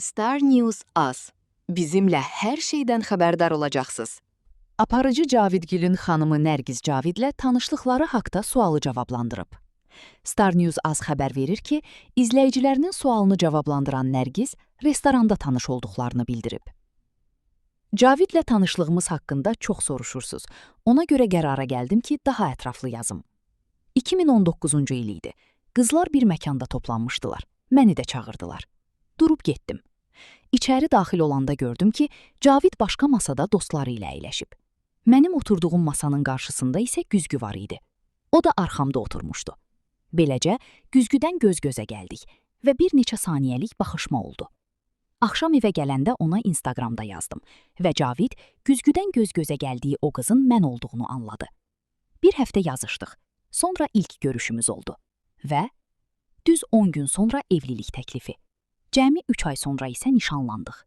Star News Az. Bizimlə hər şeydən xəbərdar olacaqsınız. Aparıcı Cavidgil'in xanımı Nərgiz Cavidlə tanışlıqları haqda sualı cavablandırıb. Star News Az xəbər verir ki, izləyicilərinin sualını cavablandıran Nərgiz restoranda tanış olduqlarını bildirib. Cavidlə tanışlığımız haqqında çox soruşursunuz. Ona görə qərara gəldim ki, daha ətraflı yazım. 2019-cu il idi. Qızlar bir məkanda toplanmışdılar. Məni də çağırdılar. Durub getdim. İçəri daxil olanda gördüm ki, Cavid başqa masada dostları ilə əyləşib. Mənim oturduğum masanın qarşısında isə güzgü var idi. O da arxamda oturmuşdu. Beləcə, güzgüdən göz-gözə gəldik və bir neçə saniyəlik baxışma oldu. Axşam evə gələndə ona Instagramda yazdım və Cavid güzgüdən göz-gözə gəldiyi o qızın mən olduğunu anladı. Bir həftə yazışdıq. Sonra ilk görüşümüz oldu. Və düz 10 gün sonra evlilik təklifi. Cəmi 3 ay sonra isə nişanlandıq.